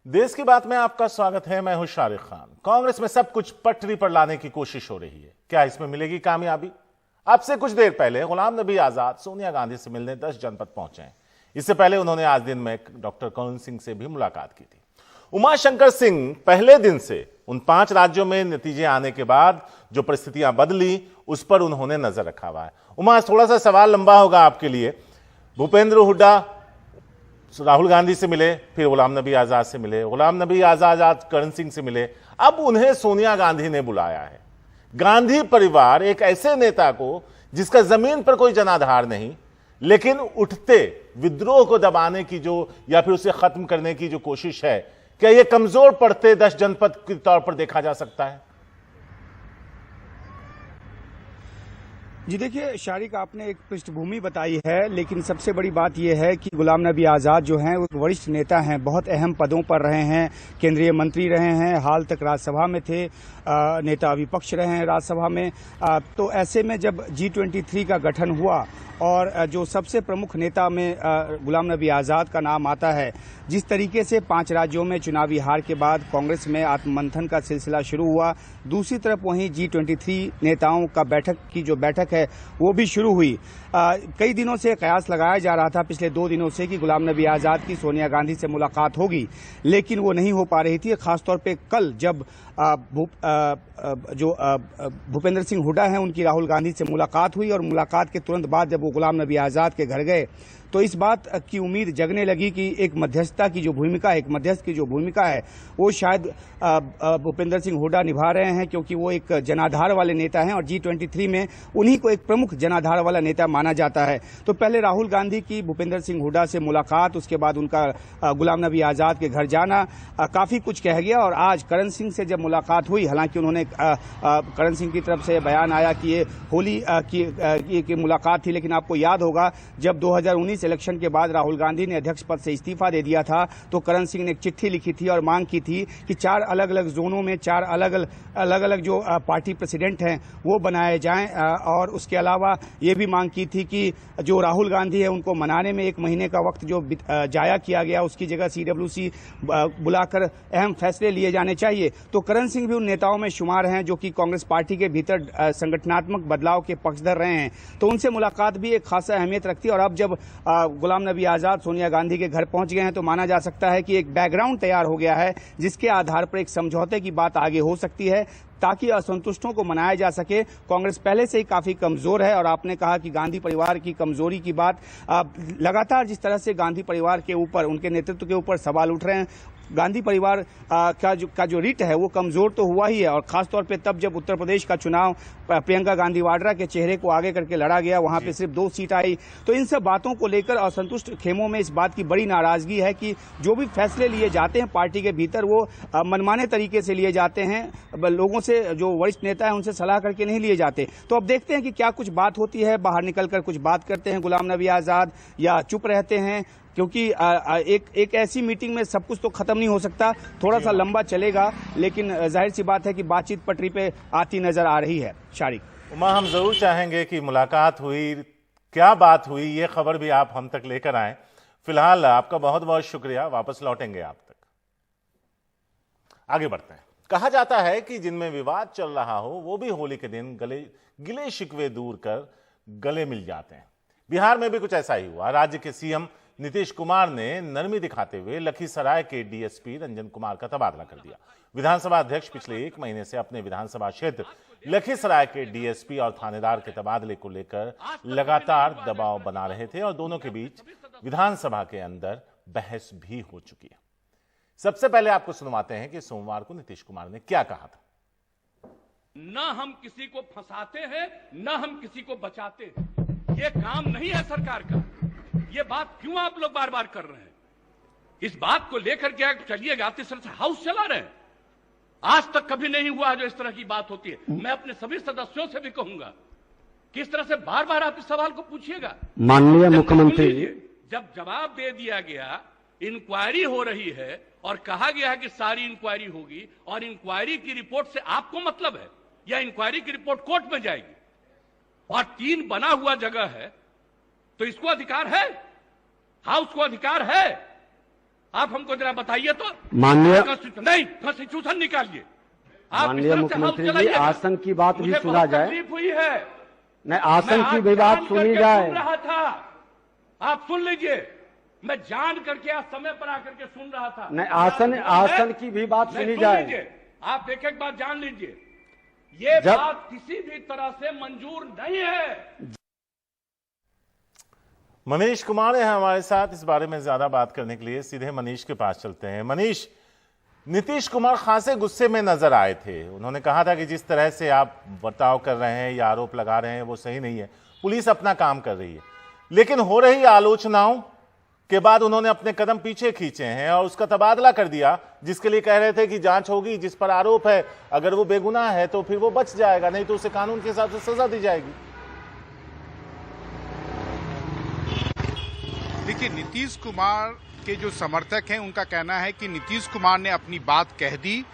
देश की बात में आपका स्वागत है। मैं हूं शारिक खान। कांग्रेस में सब कुछ पटरी पर लाने की कोशिश हो रही है। क्या इसमें मिलेगी कामयाबी? अब से कुछ देर पहले गुलाम नबी आजाद सोनिया गांधी से मिलने 10 जनपद पहुंचे हैं। इससे पहले उन्होंने आज दिन में डॉक्टर करुण सिंह से भी मुलाकात की थी। उमाशंकर सिंह पहले दिन से उन 5 राज्यों में नतीजे आने के बाद जो परिस्थितियां बदली उस पर उन्होंने नजर रखा हुआ है। उमा, थोड़ा सा सवाल लंबा होगा आपके लिए। भूपेंद्र हुड्डा राहुल गांधी से मिले, फिर गुलाम नबी आजाद से मिले, गुलाम नबी आजाद आज करण सिंह से मिले, अब उन्हें सोनिया गांधी ने बुलाया है। गांधी परिवार एक ऐसे नेता को जिसका जमीन पर कोई जनाधार नहीं, लेकिन उठते विद्रोह को दबाने की जो या फिर उसे खत्म करने की जो कोशिश है, क्या यह कमजोर पड़ते 10 जनपद के तौर पर देखा जा सकता है? जी देखिए शारिक, आपने एक पृष्ठभूमि बताई है, लेकिन सबसे बड़ी बात यह है कि गुलाम नबी आज़ाद जो हैं वो एक वरिष्ठ नेता हैं, बहुत अहम पदों पर रहे हैं, केंद्रीय मंत्री रहे हैं, हाल तक राज्यसभा में थे, नेता विपक्ष रहे हैं राज्यसभा में। तो ऐसे में जब G23 का गठन हुआ और जो सबसे प्रमुख नेता में गुलाम नबी आज़ाद का नाम आता है, जिस तरीके से 5 राज्यों में चुनावी हार के बाद कांग्रेस में आत्ममंथन का सिलसिला शुरू हुआ, दूसरी तरफ वहीं G23 नेताओं का बैठक है वो भी शुरू हुई। कई दिनों से कयास लगाया जा रहा था, पिछले 2 दिनों से, कि गुलाम नबी आज़ाद की सोनिया गांधी से मुलाकात होगी, लेकिन वो नहीं हो पा रही थी। खासतौर पे कल जब भूपेंद्र सिंह हुड्डा हैं उनकी राहुल गांधी से मुलाकात हुई और मुलाकात के तुरंत बाद जब वो गुलाम नबी आज़ाद के घर गए तो इस बात की उम्मीद जगने लगी कि एक मध्यस्थ की जो भूमिका है वो शायद भूपेंद्र सिंह हुड्डा निभा रहे हैं, क्योंकि वो एक जनाधार वाले नेता हैं और G23 में उन्हीं को एक प्रमुख जनाधार वाला नेता माना जाता है। तो पहले राहुल गांधी की भूपेंद्र सिंह हुड्डा से मुलाकात, उसके बाद उनका गुलाम नबी आज़ाद के घर जाना काफी कुछ कह गया। और आज करण सिंह से जब मुलाकात हुई, हालांकि उन्होंने करण सिंह की तरफ से बयान आया कि ये होली की मुलाकात थी, लेकिन आपको याद होगा जब 2019 इलेक्शन के बाद राहुल गांधी ने अध्यक्ष पद से इस्तीफा दे दिया था तो करण सिंह ने एक चिट्ठी लिखी थी और मांग की थी कि 4 अलग अलग जोनों में 4 अलग अलग जो पार्टी प्रेसिडेंट हैं वो बनाए जाएं। और उसके अलावा ये भी मांग की थी कि जो राहुल गांधी है उनको मनाने में 1 महीने का वक्त जो जाया किया गया, उसकी जगह CWC बुलाकर अहम फैसले लिए जाने चाहिए। तो करण सिंह भी उन नेताओं में शुमार हैं जो कि कांग्रेस पार्टी के भीतर संगठनात्मक बदलाव के पक्षधर रहे हैं। तो उनसे मुलाकात भी एक खासा अहमियत रखती है। और अब जब गुलाम नबी आज़ाद सोनिया गांधी के घर पहुंच गए हैं तो माना जा सकता है कि एक बैकग्राउंड तैयार हो गया है, जिसके आधार पर एक समझौते की बात आगे हो सकती है ताकि असंतुष्टों को मनाया जा सके। कांग्रेस पहले से ही काफी कमजोर है और आपने कहा कि गांधी परिवार की कमजोरी की बात, लगातार जिस तरह से गांधी परिवार के ऊपर, उनके नेतृत्व के ऊपर सवाल उठ रहे हैं, गांधी परिवार का जो रीट है वो कमजोर तो हुआ ही है। और खासतौर पे तब जब उत्तर प्रदेश का चुनाव प्रियंका गांधी वाड्रा के चेहरे को आगे करके लड़ा गया, वहां पे सिर्फ 2 सीट आई। तो इन सब बातों को लेकर असंतुष्ट खेमों में इस बात की बड़ी नाराजगी है कि जो भी फैसले लिए जाते हैं पार्टी के भीतर वो मनमाने तरीके से लिए जाते हैं, लोगों से, जो वरिष्ठ नेता है उनसे सलाह करके नहीं लिए जाते। तो अब देखते हैं कि क्या कुछ बात होती है, बाहर निकलकर कुछ बात करते हैं गुलाम नबी आज़ाद या चुप रहते हैं, क्योंकि एक ऐसी मीटिंग में सब कुछ तो खत्म नहीं हो सकता, थोड़ा सा लंबा चलेगा, लेकिन जाहिर सी बात है कि बातचीत पटरी पे आती नजर आ रही है। शारिक, उमा, हम जरूर चाहेंगे कि मुलाकात हुई, क्या बात हुई, ये खबर भी आप हम तक लेकर आए। फिलहाल आपका बहुत बहुत शुक्रिया, वापस लौटेंगे आप तक। आगे बढ़ते हैं। कहा जाता है कि जिनमें विवाद चल रहा हो वो भी होली के दिन गिले शिकवे दूर कर गले मिल जाते हैं। बिहार में भी कुछ ऐसा ही हुआ। राज्य के CM नीतीश कुमार ने नरमी दिखाते हुए लखीसराय के DSP रंजन कुमार का तबादला कर दिया। विधानसभा अध्यक्ष पिछले 1 महीने से अपने विधानसभा क्षेत्र लखीसराय के DSP और थानेदार के तबादले को लेकर लगातार दबाव बना रहे थे और दोनों के बीच विधानसभा के अंदर बहस भी हो चुकी है। सबसे पहले आपको सुनवाते हैं कि सोमवार को नीतीश कुमार ने क्या कहा था। न हम किसी को फंसाते हैं, न हम किसी को बचाते हैं। ये काम नहीं है सरकार का। ये बात क्यों आप लोग बार बार कर रहे हैं? इस बात को लेकर के चलिएगा, आप इस तरह से हाउस चला रहे हैं। आज तक कभी नहीं हुआ जो इस तरह की बात होती है। मैं अपने सभी सदस्यों से भी कहूंगा कि इस तरह से बार बार आप इस सवाल को पूछिएगा। माननीय मुख्यमंत्री, जब जवाब दे दिया गया, इंक्वायरी हो रही है और कहा गया है कि सारी इंक्वायरी होगी और इंक्वायरी की रिपोर्ट से आपको मतलब है या इंक्वायरी की रिपोर्ट कोर्ट में जाएगी और 3 बना हुआ जगह है, तो इसको अधिकार है, हाउस को अधिकार है। आप हमको जरा बताइए तो। माननीय नहीं, कॉन्स्टिट्यूशन निकालिए। आप माननीय मुख्यमंत्री जी, आसन की बात भी सुना जाए। तकलीफ हुई है, नहीं, आसन की भी बात सुनी जाए। सुन रहा था, आप सुन लीजिए, मैं जान करके आज समय पर आकर के सुन रहा था। नहीं, आसन की भी बात सुनी जाए। आप एक एक बात जान लीजिए, ये बात किसी भी तरह से मंजूर नहीं है। मनीष कुमार है हमारे साथ इस बारे में ज्यादा बात करने के लिए। सीधे मनीष के पास चलते हैं। मनीष, नीतीश कुमार खासे गुस्से में नजर आए थे। उन्होंने कहा था कि जिस तरह से आप बर्ताव कर रहे हैं या आरोप लगा रहे हैं वो सही नहीं है, पुलिस अपना काम कर रही है। लेकिन हो रही आलोचनाओं के बाद उन्होंने अपने कदम पीछे खींचे हैं और उसका तबादला कर दिया, जिसके लिए कह रहे थे कि जांच होगी, जिस पर आरोप है अगर वो बेगुनाह है तो फिर वो बच जाएगा, नहीं तो उसे कानून के हिसाब से सजा दी जाएगी। देखिए, नीतीश कुमार के जो समर्थक हैं उनका कहना है कि नीतीश कुमार ने अपनी बात कह दी,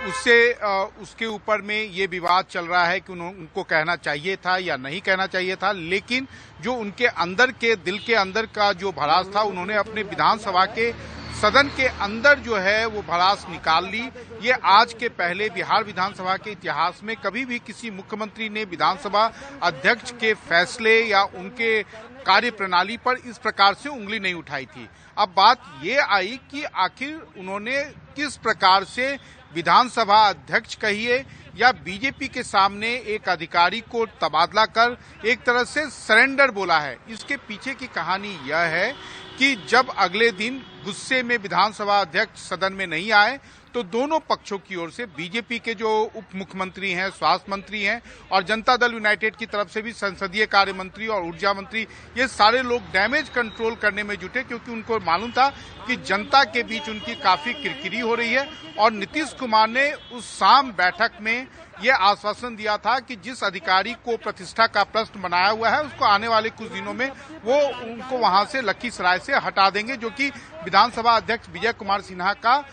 उसके ऊपर में ये विवाद चल रहा है कि उनको कहना चाहिए था या नहीं कहना चाहिए था। लेकिन जो उनके अंदर के दिल के अंदर का जो भड़ास था, उन्होंने अपने विधानसभा के सदन के अंदर जो है वो भड़ास निकाल ली। ये आज के पहले बिहार विधानसभा के इतिहास में कभी भी किसी मुख्यमंत्री ने विधानसभा अध्यक्ष के फैसले या उनके कार्य प्रणाली पर इस प्रकार से उंगली नहीं उठाई थी। अब बात ये आई कि आखिर उन्होंने किस प्रकार से विधानसभा अध्यक्ष कहिए या बीजेपी के सामने एक अधिकारी को तबादला कर एक तरह से सरेंडर बोला है। इसके पीछे की कहानी यह है कि जब अगले दिन गुस्से में विधानसभा अध्यक्ष सदन में नहीं आए तो दोनों पक्षों की ओर से बीजेपी के जो उप मुख्यमंत्री हैं, स्वास्थ्य मंत्री हैं और जनता दल यूनाइटेड की तरफ से भी संसदीय कार्य मंत्री और ऊर्जा मंत्री, ये सारे लोग डैमेज कंट्रोल करने में जुटे, क्योंकि उनको मालूम था कि जनता के बीच उनकी काफी किरकिरी हो रही है। और नीतीश कुमार ने उस शाम बैठक में ये आश्वासन दिया था कि जिस अधिकारी को प्रतिष्ठा का प्रश्न बनाया हुआ है उसको आने वाले कुछ दिनों में वो उनको वहां से लखीसराय से हटा देंगे, जो कि विधानसभा अध्यक्ष विजय कुमार सिन्हा का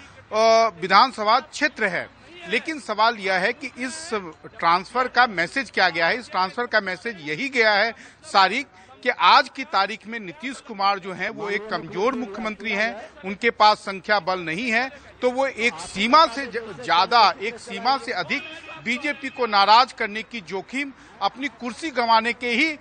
विधानसभा क्षेत्र है। लेकिन सवाल यह है कि इस ट्रांसफर का मैसेज क्या गया है। इस ट्रांसफर का मैसेज यही गया है सारिक कि आज की तारीख में नीतीश कुमार जो हैं वो एक कमजोर मुख्यमंत्री हैं, उनके पास संख्या बल नहीं है, तो वो एक सीमा से ज्यादा, एक सीमा से अधिक बीजेपी को नाराज करने की जोखिम अपनी कुर्सी गंवाने के ही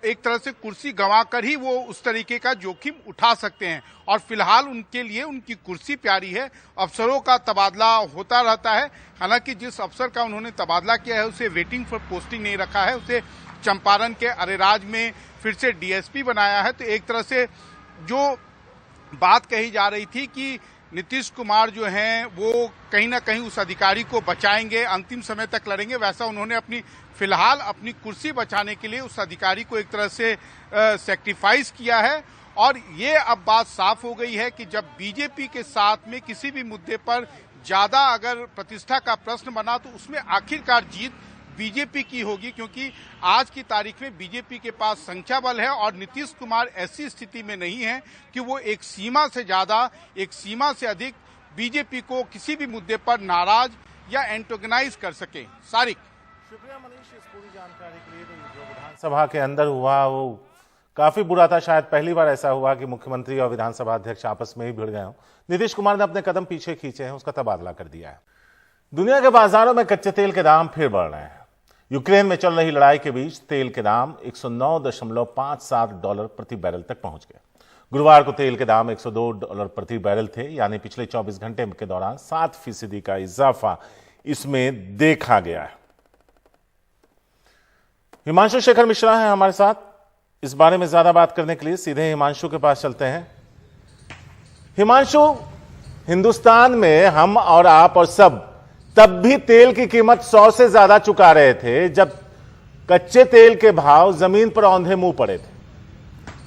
एक तरह से कुर्सी गंवाकर ही वो उस तरीके का जोखिम उठा सकते हैं। और फिलहाल उनके लिए उनकी कुर्सी प्यारी है। अफसरों का तबादला होता रहता है, हालांकि जिस अफसर का उन्होंने तबादला किया है उसे वेटिंग फॉर पोस्टिंग नहीं रखा है, उसे चंपारण के अरेराज में फिर से डीएसपी बनाया है। तो एक तरह से जो बात कही जा रही थी कि नीतीश कुमार जो हैं वो कहीं ना कहीं उस अधिकारी को बचाएंगे, अंतिम समय तक लड़ेंगे, वैसा उन्होंने फिलहाल अपनी कुर्सी बचाने के लिए उस अधिकारी को एक तरह से सैक्रिफाइस किया है। और ये अब बात साफ हो गई है कि जब बीजेपी के साथ में किसी भी मुद्दे पर ज्यादा अगर प्रतिष्ठा का प्रश्न बना तो उसमें आखिरकार जीत बीजेपी की होगी, क्योंकि आज की तारीख में बीजेपी के पास संख्या बल है और नीतीश कुमार ऐसी स्थिति में नहीं है कि वो एक सीमा से ज्यादा, एक सीमा से अधिक बीजेपी को किसी भी मुद्दे पर नाराज या एंटोगनाइज कर सके। सारिक, शुक्रिया मनीष इस पूरी जानकारी के लिए। तो जो विधानसभा के अंदर हुआ वो काफी बुरा था। शायद पहली बार ऐसा हुआ कि मुख्यमंत्री और विधानसभा अध्यक्ष आपस में ही भिड़ गए हों। नीतीश कुमार ने अपने कदम पीछे खींचे हैं, उसका तबादला कर दिया है। दुनिया के बाजारों में कच्चे तेल के दाम फिर बढ़ रहे हैं। यूक्रेन में चल रही लड़ाई के बीच तेल के दाम $109.57 प्रति बैरल तक पहुंच गए। गुरुवार को तेल के दाम $102 प्रति बैरल थे, यानी पिछले 24 घंटे के दौरान 7% का इजाफा इसमें देखा गया है। हिमांशु शेखर मिश्रा है हमारे साथ इस बारे में ज्यादा बात करने के लिए। सीधे हिमांशु के पास चलते हैं। हिमांशु, हिंदुस्तान में हम और आप और सब तब भी तेल की कीमत 100 से ज्यादा चुका रहे थे जब कच्चे तेल के भाव जमीन पर औंधे मुंह पड़े थे।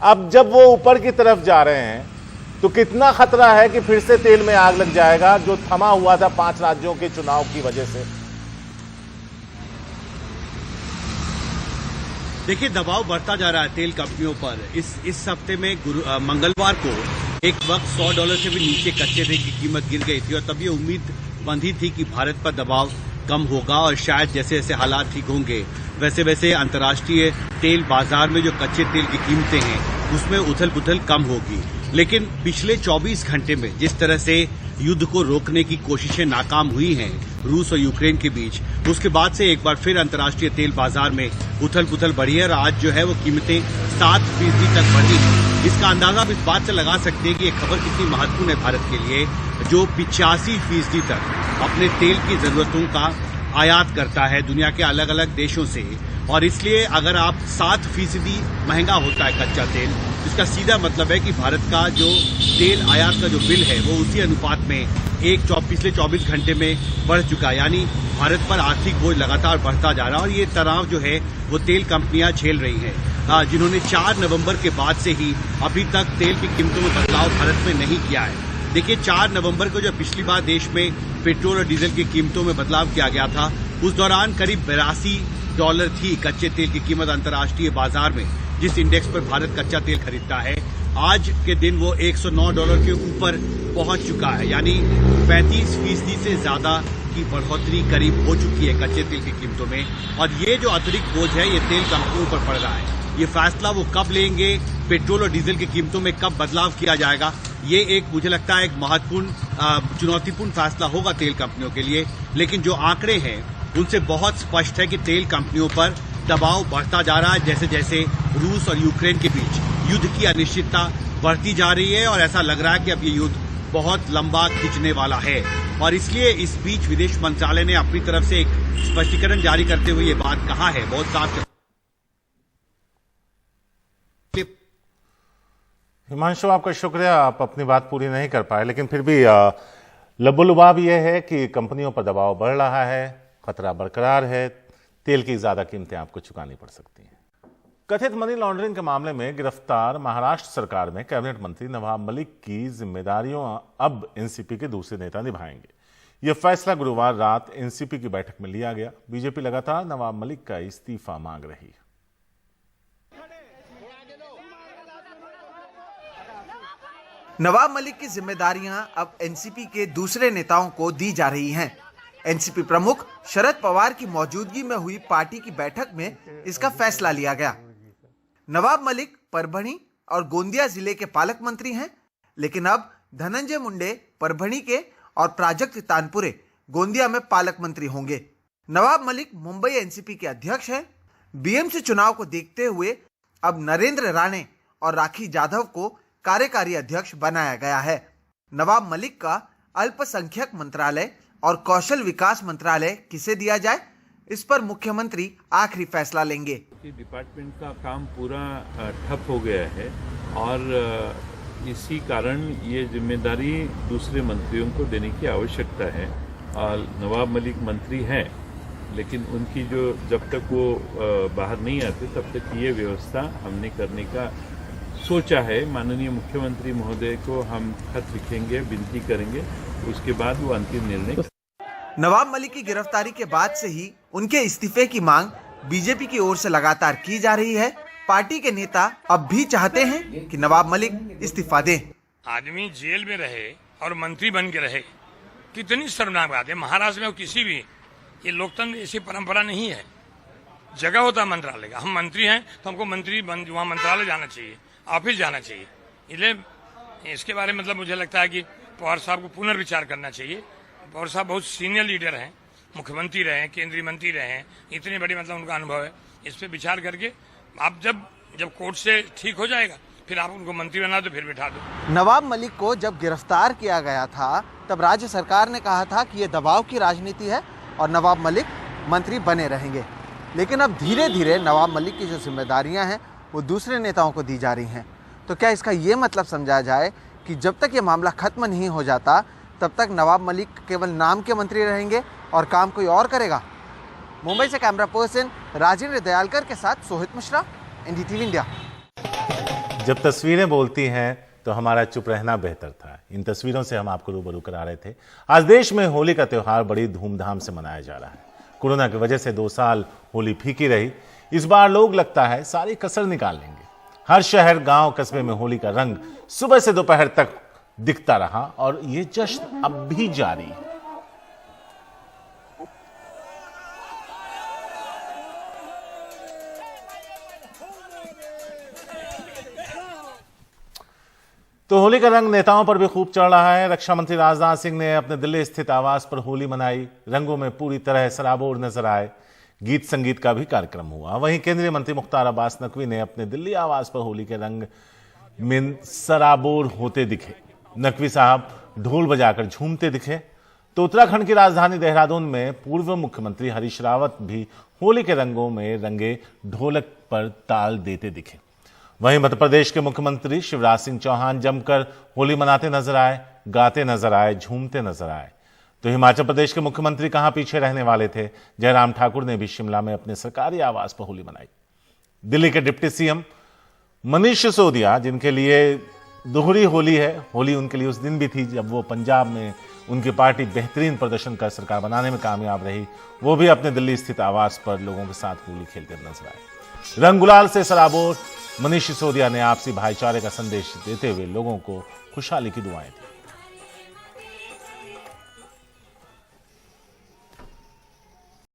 अब जब वो ऊपर की तरफ जा रहे हैं तो कितना खतरा है कि फिर से तेल में आग लग जाएगा, जो थमा हुआ था 5 राज्यों के चुनाव की वजह से। देखिए, दबाव बढ़ता जा रहा है तेल कंपनियों पर। इस हफ्ते में मंगलवार को एक वक्त $100 से भी नीचे कच्चे तेल की कीमत गिर गई थी और तब ये उम्मीद बंधी थी कि भारत पर दबाव कम होगा और शायद जैसे जैसे हालात ठीक होंगे वैसे वैसे अंतर्राष्ट्रीय तेल बाजार में जो कच्चे तेल की कीमतें हैं उसमें उथल पुथल कम होगी। लेकिन पिछले 24 घंटे में जिस तरह से युद्ध को रोकने की कोशिशें नाकाम हुई हैं रूस और यूक्रेन के बीच, उसके बाद से एक बार फिर अंतर्राष्ट्रीय तेल बाजार में उथल पुथल बढ़ी है और आज जो है वो कीमतें 7% तक बढ़ी हैं। इसका अंदाजा आप इस बात से लगा सकते हैं कि ये खबर कितनी महत्वपूर्ण है भारत के लिए, जो 85% तक अपने तेल की जरूरतों का आयात करता है दुनिया के अलग अलग देशों से। और इसलिए अगर आप 7% महंगा होता है कच्चा तेल, इसका सीधा मतलब है कि भारत का जो तेल आयात का जो बिल है वो उसी अनुपात में पिछले 24 घंटे में बढ़ चुका है। यानी भारत पर आर्थिक बोझ लगातार बढ़ता जा रहा है और ये तनाव जो है वो तेल कंपनियां झेल रही हैं, जिन्होंने 4 नवंबर के बाद से ही अभी तक तेल की कीमतों में बदलाव भारत में नहीं किया है। देखिए 4 नवंबर को जब पिछली बार देश में पेट्रोल और डीजल की कीमतों में बदलाव किया गया था, उस दौरान करीब $82 थी कच्चे तेल की कीमत अंतर्राष्ट्रीय बाजार में, जिस इंडेक्स पर भारत कच्चा तेल खरीदता है। आज के दिन वो $109 के ऊपर पहुंच चुका है, यानी 35% से ज्यादा की बढ़ोतरी करीब हो चुकी है कच्चे तेल की कीमतों में। और ये जो अतिरिक्त बोझ है ये तेल कंपनियों पर पड़ रहा है। ये फैसला वो कब लेंगे, पेट्रोल और डीजल की कीमतों में कब बदलाव किया जाएगा, ये एक मुझे लगता है एक महत्वपूर्ण चुनौतीपूर्ण फैसला होगा तेल कंपनियों के लिए। लेकिन जो आंकड़े हैं उनसे बहुत स्पष्ट है कि तेल कंपनियों पर दबाव बढ़ता जा रहा है जैसे जैसे रूस और यूक्रेन के बीच युद्ध की अनिश्चितता बढ़ती जा रही है। और ऐसा लग रहा है कि अब ये युद्ध बहुत लंबा खिंचने वाला है। और इसलिए इस बीच विदेश मंत्रालय ने अपनी तरफ से एक स्पष्टीकरण जारी करते हुए ये बात कहा है बहुत साफ। हिमांशु, आपका शुक्रिया, आप अपनी बात पूरी नहीं कर पाए, लेकिन फिर भी लबोलुबाब यह है कि कंपनियों पर दबाव बढ़ रहा है, खतरा बरकरार है, तेल की ज्यादा कीमतें आपको चुकानी पड़ सकती हैं। कथित मनी लॉन्ड्रिंग के मामले में गिरफ्तार महाराष्ट्र सरकार में कैबिनेट मंत्री नवाब मलिक की जिम्मेदारियों अब एनसीपी के दूसरे नेता निभाएंगे। यह फैसला गुरुवार रात एनसीपी की बैठक में लिया गया। बीजेपी लगातार नवाब मलिक का इस्तीफा मांग रही है। नवाब मलिक की जिम्मेदारियां अब एनसीपी के दूसरे नेताओं को दी जा रही हैं। एनसीपी प्रमुख शरद पवार की मौजूदगी में हुई पार्टी की बैठक में इसका फैसला लिया गया। नवाब मलिक परभणी और गोंदिया जिले के पालक मंत्री हैं, लेकिन अब धनंजय मुंडे परभणी के और प्राजक्त तानपुरे गोंदिया में पालक मंत्री होंगे। नवाब मलिक मुंबई एनसीपी के अध्यक्ष हैं। बीएमसी चुनाव को देखते हुए अब नरेंद्र राणे और राखी जाधव को कार्यकारी अध्यक्ष बनाया गया है। नवाब मलिक का अल्पसंख्यक मंत्रालय और कौशल विकास मंत्रालय किसे दिया जाए, इस पर मुख्यमंत्री आखिरी फैसला लेंगे। डिपार्टमेंट का काम पूरा ठप हो गया है और इसी कारण ये जिम्मेदारी दूसरे मंत्रियों को देने की आवश्यकता है। और नवाब मलिक मंत्री हैं, लेकिन उनकी जो जब तक वो बाहर नहीं आते तब तक ये व्यवस्था हमने करने का सोचा है। माननीय मुख्यमंत्री महोदय को हम खत लिखेंगे, विनती करेंगे, उसके बाद वो अंतिम निर्णय। नवाब मलिक की गिरफ्तारी के बाद से ही उनके इस्तीफे की मांग बीजेपी की ओर से लगातार की जा रही है। पार्टी के नेता अब भी चाहते हैं कि नवाब मलिक इस्तीफा दें। आदमी जेल में रहे और मंत्री बन के रहे, कितनी शर्मनाक बात है। महाराष्ट्र में किसी भी ये लोकतंत्र ऐसी परंपरा नहीं है। जगह होता है मंत्रालय का, हम मंत्री हैं तो हमको वहाँ मंत्रालय जाना चाहिए, ऑफिस जाना चाहिए। इसलिए इसके बारे में मतलब मुझे लगता है कि पवार साहब को पुनर्विचार करना चाहिए। पवार साहब बहुत सीनियर लीडर हैं, मुख्यमंत्री रहे हैं, केंद्रीय मंत्री रहे हैं, इतने बड़े मतलब उनका अनुभव है। इस पे विचार करके आप जब कोर्ट से ठीक हो जाएगा फिर आप उनको मंत्री बना दो, फिर बिठा दो। नवाब मलिक को जब गिरफ्तार किया गया था तब राज्य सरकार ने कहा था कि ये दबाव की राजनीति है और नवाब मलिक मंत्री बने रहेंगे। लेकिन अब धीरे धीरे नवाब मलिक की जो जिम्मेदारियां हैं वो दूसरे नेताओं को दी जा रही हैं। तो क्या इसका ये मतलब समझा जाए कि जब तक ये मामला खत्म नहीं हो जाता तब तक नवाब मलिक केवल नाम के मंत्री रहेंगे और काम कोई और करेगा? मुंबई से कैमरा पर्सन राजेंद्र दयालकर के साथ सोहित मिश्रा, एनडीटीवी इंडिया। जब तस्वीरें बोलती हैं तो हमारा चुप रहना बेहतर था। इन तस्वीरों से हम आपको रूबरू करा रहे थे। आज देश में होली का त्योहार बड़ी धूमधाम से मनाया जा रहा है। कोरोना की वजह से 2 साल होली फीकी रही। इस बार लोग लगता है सारी कसर निकाल लेंगे। हर शहर, गांव, कस्बे में होली का रंग सुबह से दोपहर तक दिखता रहा और ये जश्न अब भी जारी है। तो होली का रंग नेताओं पर भी खूब चढ़ रहा है। रक्षा मंत्री राजनाथ सिंह ने अपने दिल्ली स्थित आवास पर होली मनाई। रंगों में पूरी तरह सराबोर नजर आए। गीत संगीत का भी कार्यक्रम हुआ। वहीं केंद्रीय मंत्री मुख्तार अब्बास नकवी ने अपने दिल्ली आवास पर होली के रंग में सराबोर होते दिखे। नकवी साहब ढोल बजाकर झूमते दिखे। तो उत्तराखंड की राजधानी देहरादून में पूर्व मुख्यमंत्री हरीश रावत भी होली के रंगों में रंगे ढोलक पर ताल देते दिखे। वहीं मध्य प्रदेश के मुख्यमंत्री शिवराज सिंह चौहान जमकर होली मनाते नजर आए, गाते नजर आए, झूमते नजर आए। तो हिमाचल प्रदेश के मुख्यमंत्री कहां पीछे रहने वाले थे। जयराम ठाकुर ने भी शिमला में अपने सरकारी आवास पर होली मनाई। दिल्ली के डिप्टी सीएम मनीष सिसोदिया, जिनके लिए दोहरी होली है, होली उनके लिए उस दिन भी थी जब वो पंजाब में उनकी पार्टी बेहतरीन प्रदर्शन कर सरकार बनाने में कामयाब रही, वो भी अपने दिल्ली स्थित आवास पर लोगों के साथ होली खेलते नजर आए। रंग गुलाल से सराबोर मनीष सिसोदिया ने आपसी भाईचारे का संदेश देते हुए लोगों को खुशहाली की दुआएं दी।